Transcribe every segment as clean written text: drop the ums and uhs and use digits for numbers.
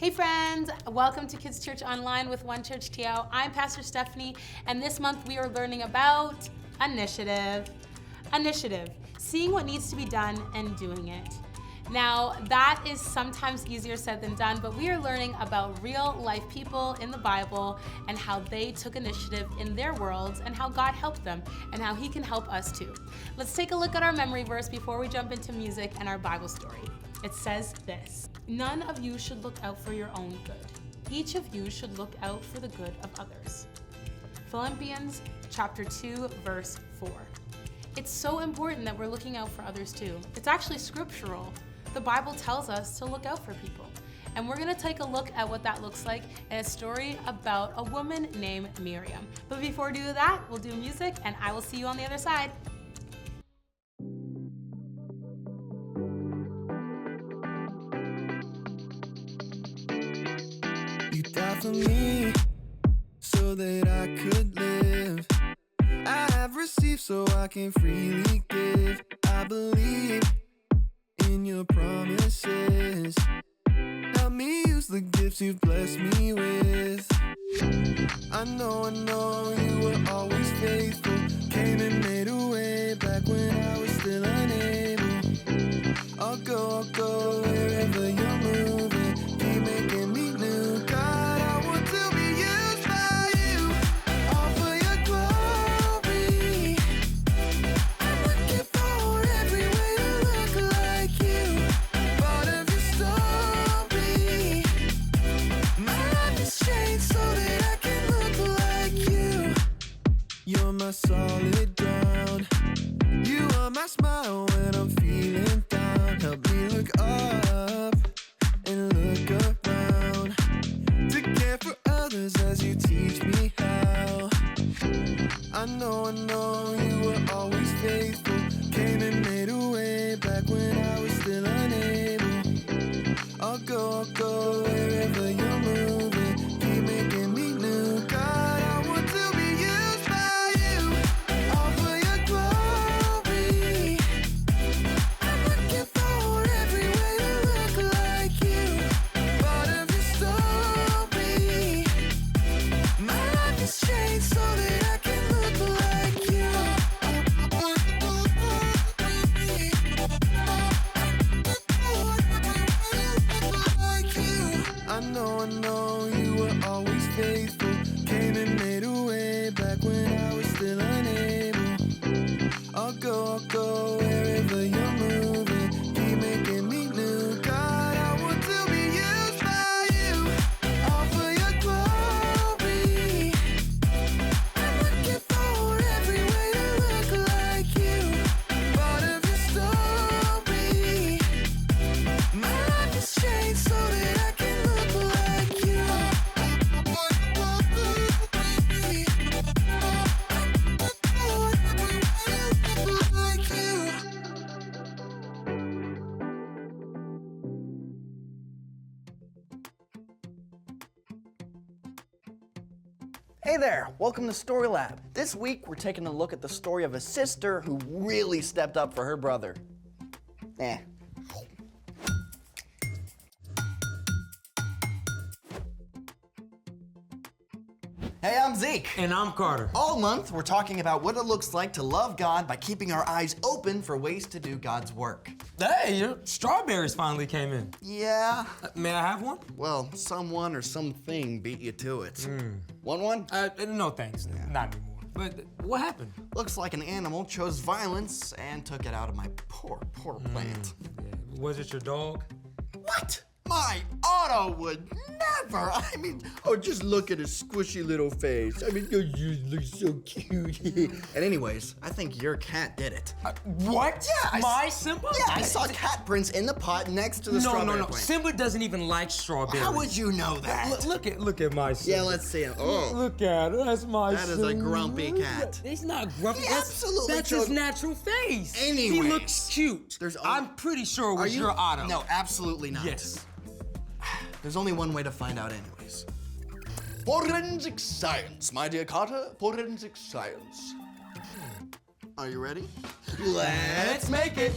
Hey friends, welcome to Kids Church Online with One Church TO. I'm Pastor Stephanie, and this month we are learning about initiative. Initiative, seeing what needs to be done and doing it. Now, that is sometimes easier said than done, but we are learning about real life people in the Bible and how they took initiative in their worlds and how God helped them and how He can help us too. Let's take a look at our memory verse before we jump into music and our Bible story. It says this: "None of you should look out for your own good. Each of you should look out for the good of others." Philippians chapter 2, verse 4. It's so important that we're looking out for others too. It's actually scriptural. The Bible tells us to look out for people. And we're gonna take a look at what that looks like in a story about a woman named Miriam. But before we do that, we'll do music and I will see you on the other side. You died for me so that I could live. I have received so I can freely give. I believe in your promises. Help me use the gifts you've blessed me with. I know you were always faithful. Came and made a way back when I was still unable. I'll go wherever you're moving. Keep making me new. God, I want to be used by you. All for your glory. I'm looking for every way to look like you. Part of your story. My life is changed so that I can look like you. You're my solid ground. You are my smile when I'm feeling down. Help me look up and look around. To care for others as you teach me how. I know you were always faithful. Came and made a way back when I was still unable. I'll go wherever you're moving. Keep making me new. God, I want to be used by you. All for your glory. I'm looking for every way to look like you. Part of your story. My life is changed so that I can look like you. I know you were always faithful. Came and made a way back when I was still unable. I'll go wherever you're moving. Keep making me new. God, I want to be used by you. All for your glory. I'm looking for every way to look like you. Part of your story. My life has changed so that I can look like you. Like you. Hey there, welcome to Story Lab. This week we're taking a look at the story of a sister who really stepped up for her brother. Hey, I'm Zeke. And I'm Carter. All month we're talking about what it looks like to love God by keeping our eyes open for ways to do God's work. Hey, your strawberries finally came in. Yeah, May I have one? well, someone or something beat you to it. Want one? No thanks, not anymore. But what happened? Looks like an animal chose violence and took it out of my poor plant. Yeah, was it your dog? What? My Otto would never. I mean, just look at his squishy little face. I mean, you look so cute. And anyways, I think your cat did it. What? Yeah, My Simba? Yeah, I saw cat prints in the pot next to the strawberry No. plant. Simba doesn't even like strawberries. How would you know that? Look at my Simba. Yeah, let's see him. Oh, Look at it. That's my that is a grumpy cat. He's not grumpy. He absolutely That's his chose- natural face. He Anyways, looks cute. there's only- I'm pretty sure it was your Otto. No, absolutely not. Yes. There's only one way to find out anyways. Forensic science, my dear Carter. Forensic science. Are you ready? Let's make it.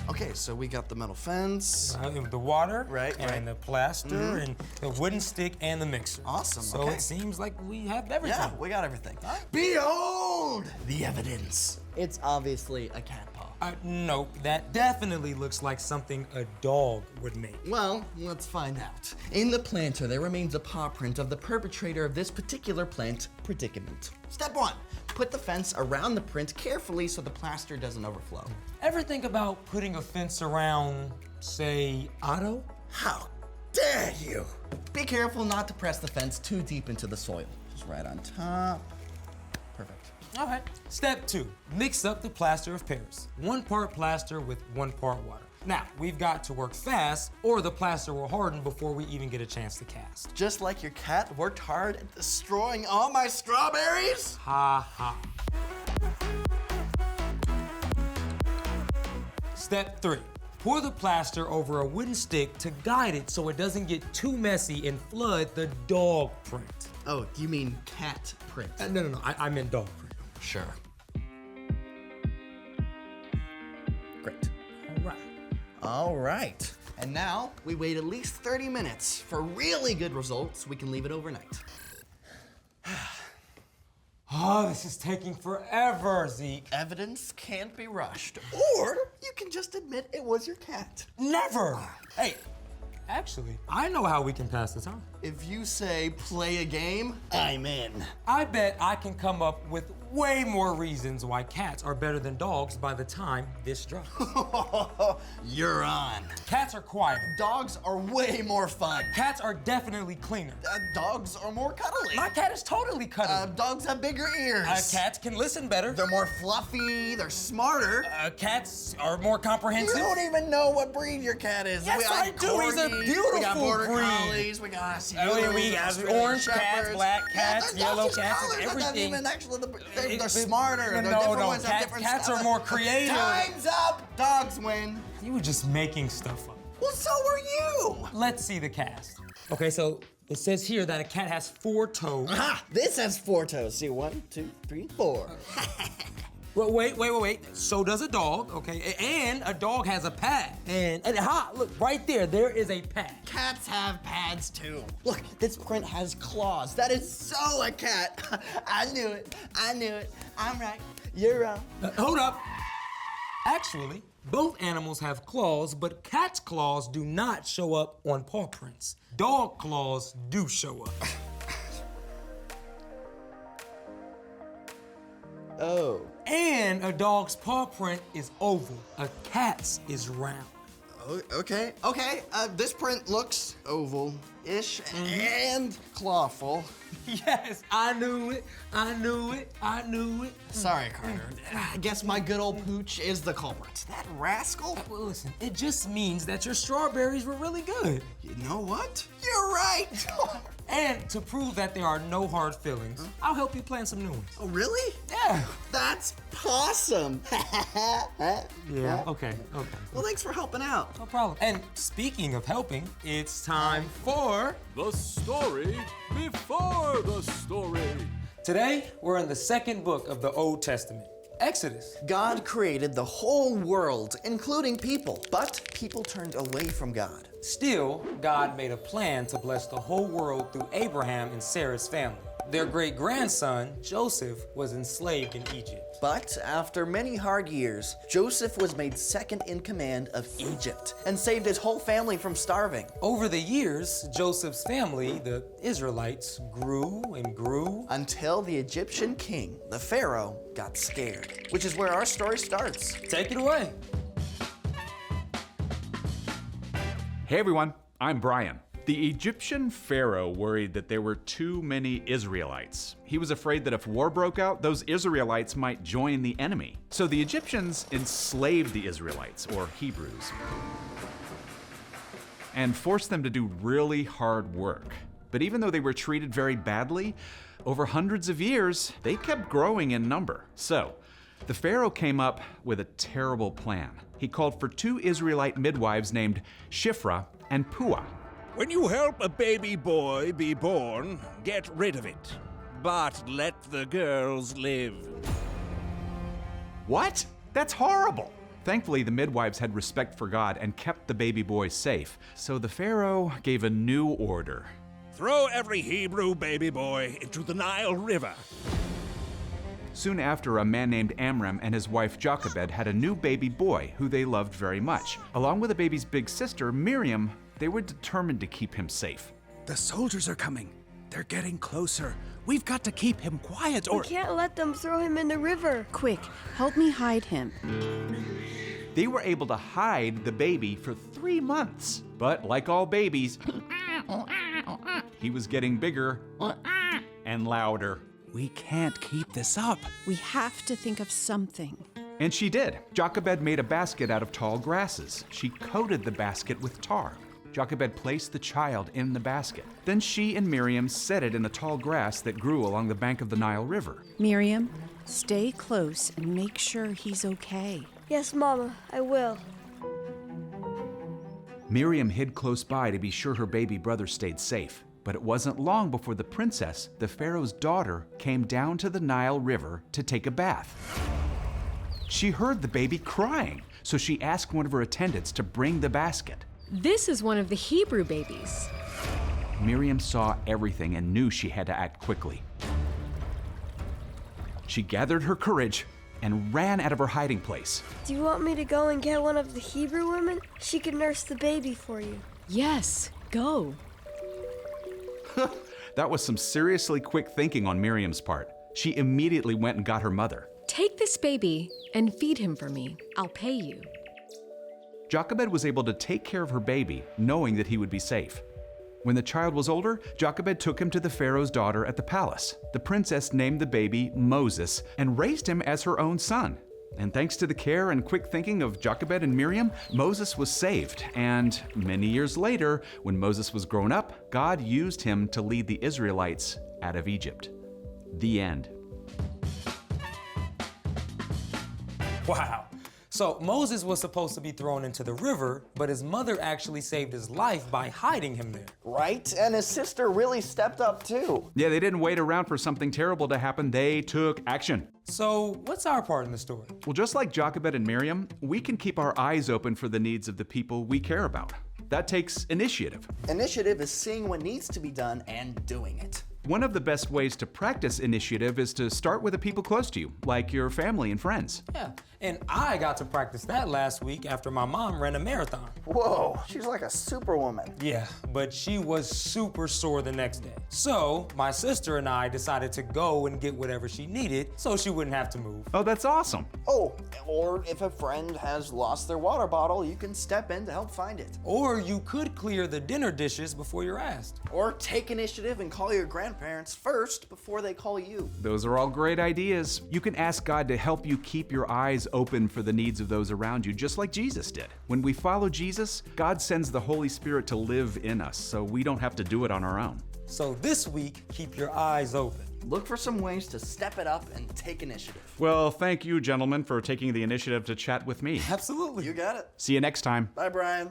Okay, so we got the metal fence. The water, Right, and right. the plaster, and the wooden stick, and the mixer. Awesome, So okay. it seems like we have everything. Yeah, we got everything. Behold the evidence. It's obviously a cat paw. Nope, that definitely looks like something a dog would make. Well, let's find out. In the planter, there remains a paw print of the perpetrator of this particular plant predicament. Step 1. Put the fence around the print carefully so the plaster doesn't overflow. Ever think about putting a fence around, say, Otto? How dare you! Be careful not to press the fence too deep into the soil. Just right on top. Perfect. All right. Step 2, mix up the plaster of Paris. 1 part plaster with 1 part water. Now, we've got to work fast or the plaster will harden before we even get a chance to cast. Just like your cat worked hard at destroying all my strawberries? Ha ha. Step 3, pour the plaster over a wooden stick to guide it so it doesn't get too messy and flood the dog print. Oh, you mean cat print? No, I meant dog print. Sure. Great. All right. All right. And now we wait at least 30 minutes. For really good results, we can leave it overnight. Oh, this is taking forever, Zeke. Evidence can't be rushed. Or you can just admit it was your cat. Never. Hey, actually, I know how we can pass the time. If you say play a game, I'm in. I bet I can come up with way more reasons why cats are better than dogs by the time this drops. You're on. Cats are quieter. Dogs are way more fun. Cats are definitely cleaner. Dogs are more cuddly. My cat is totally cuddly. Dogs have bigger ears. Cats can listen better. They're more fluffy, they're smarter. Cats are more You comprehensive. don't even know what breed your cat is. Yes, we got I do. He's a corgis, We got beautiful border breed. collies. We got We got Australian orange cats, shepherds. black Yeah, cats, they're yellow not just cats, colors, they're not everything. even actually they're smarter. They're No, different no, ones have different cats stuff. are more creative. Time's up. Dogs win. You were just making stuff up. Well, so were you. Let's see the cast. Okay, so it says here that a cat has 4 toes. Aha! This has 4 toes. See, 1, 2, 3, 4. Well, wait. So does a dog, okay? And a dog has a pad. And look, right there is a pad. Cats have pads too. Look, this print has claws. That is so a cat. I knew it. I'm right. You're wrong. Hold up. Actually, both animals have claws, but cats' claws do not show up on paw prints. Dog claws do show up. Oh. And a dog's paw print is oval. A cat's is round. Okay. This print looks oval-ish and clawful. Yes, I knew it. Sorry, Carter. I guess my good old pooch is the culprit. That rascal? Well, listen, it just means that your strawberries were really good. You know what? You're right. And to prove that there are no hard feelings, I'll help you plan some new ones. Oh, really? Yeah. That's awesome. Yeah, okay. Well, thanks for helping out. No problem. And speaking of helping, it's time for... The story before the story. Today, we're in the 2nd book of the Old Testament, Exodus. God created the whole world, including people, but people turned away from God. Still, God made a plan to bless the whole world through Abraham and Sarah's family. Their great-grandson, Joseph, was enslaved in Egypt. But after many hard years, Joseph was made second in command of Egypt and saved his whole family from starving. Over the years, Joseph's family, the Israelites, grew and grew. Until the Egyptian king, the Pharaoh, got scared, which is where our story starts. Take it away. Hey everyone, I'm Brian. The Egyptian pharaoh worried that there were too many Israelites. He was afraid that if war broke out, those Israelites might join the enemy. So the Egyptians enslaved the Israelites, or Hebrews, and forced them to do really hard work. But even though they were treated very badly, over hundreds of years, they kept growing in number. So the pharaoh came up with a terrible plan. He called for 2 Israelite midwives named Shiphrah and Puah. When you help a baby boy be born, get rid of it. But let the girls live. What? That's horrible. Thankfully, the midwives had respect for God and kept the baby boy safe, so the Pharaoh gave a new order. Throw every Hebrew baby boy into the Nile River. Soon after, a man named Amram and his wife Jochebed had a new baby boy who they loved very much. Along with the baby's big sister, Miriam, they were determined to keep him safe. The soldiers are coming. They're getting closer. We've got to keep him quiet or... We can't let them throw him in the river. Quick, help me hide him. They were able to hide the baby for 3 months. But like all babies, he was getting bigger and louder. We can't keep this up. We have to think of something. And she did. Jochebed made a basket out of tall grasses. She coated the basket with tar. Jochebed placed the child in the basket. Then she and Miriam set it in the tall grass that grew along the bank of the Nile River. Miriam, stay close and make sure he's okay. Yes, Mama, I will. Miriam hid close by to be sure her baby brother stayed safe. But it wasn't long before the princess, the Pharaoh's daughter, came down to the Nile River to take a bath. She heard the baby crying, so she asked one of her attendants to bring the basket. This is one of the Hebrew babies. Miriam saw everything and knew she had to act quickly. She gathered her courage and ran out of her hiding place. Do you want me to go and get one of the Hebrew women? She can nurse the baby for you. Yes, go. That was some seriously quick thinking on Miriam's part. She immediately went and got her mother. Take this baby and feed him for me. I'll pay you. Jochebed was able to take care of her baby, knowing that he would be safe. When the child was older, Jochebed took him to the Pharaoh's daughter at the palace. The princess named the baby Moses and raised him as her own son. And thanks to the care and quick thinking of Jochebed and Miriam, Moses was saved. And many years later, when Moses was grown up, God used him to lead the Israelites out of Egypt. The end. Wow. So Moses was supposed to be thrown into the river, but his mother actually saved his life by hiding him there. Right? And his sister really stepped up too. Yeah, they didn't wait around for something terrible to happen. They took action. So what's our part in the story? Well, just like Jochebed and Miriam, we can keep our eyes open for the needs of the people we care about. That takes initiative. Initiative is seeing what needs to be done and doing it. One of the best ways to practice initiative is to start with the people close to you, like your family and friends. Yeah, and I got to practice that last week after my mom ran a marathon. Whoa, she's like a superwoman. Yeah, but she was super sore the next day. So my sister and I decided to go and get whatever she needed so she wouldn't have to move. Oh, that's awesome. Oh, or if a friend has lost their water bottle, you can step in to help find it. Or you could clear the dinner dishes before you're asked. Or take initiative and call your grandparents first before they call you. Those are all great ideas. You can ask God to help you keep your eyes open for the needs of those around you, just like Jesus did. When we follow Jesus, God sends the Holy Spirit to live in us, so we don't have to do it on our own. So this week, keep your eyes open. Look for some ways to step it up and take initiative. Well, thank you, gentlemen, for taking the initiative to chat with me. Absolutely. You got it. See you next time. Bye, Brian.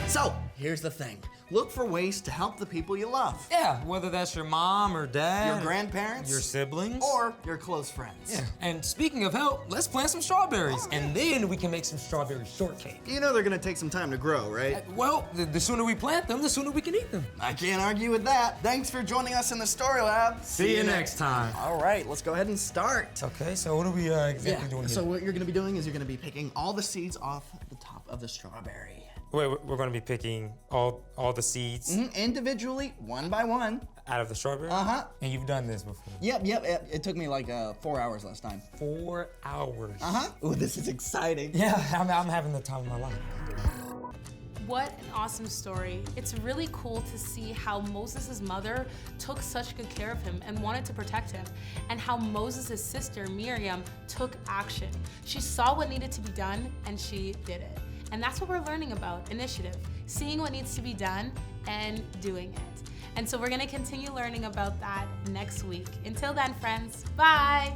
So, here's the thing. Look for ways to help the people you love. Yeah, whether that's your mom or dad, Your grandparents. your siblings, Or your close friends. yeah. And speaking of help, let's plant some strawberries, and then we can make some strawberry shortcake. You know they're gonna take some time to grow, right? Well, the sooner we plant them, the sooner we can eat them. I can't argue with that. Thanks for joining us in the Story Lab. See you next time. All right, let's go ahead and start. Okay, so what are we exactly doing here? So what you're gonna be doing is you're gonna be picking all the seeds off the top of the strawberry. Wait, we're gonna be picking all the seeds Individually, one by one. out of the strawberry? Uh-huh. And you've done this before? Yep. It took me like 4 hours last time. 4 hours. Uh-huh. Ooh, this is exciting. Yeah, I'm having the time of my life. What an awesome story. It's really cool to see how Moses' mother took such good care of him and wanted to protect him, and how Moses' sister, Miriam, took action. She saw what needed to be done and she did it. And that's what we're learning about, initiative, seeing what needs to be done and doing it. And so we're gonna continue learning about that next week. Until then, friends, bye.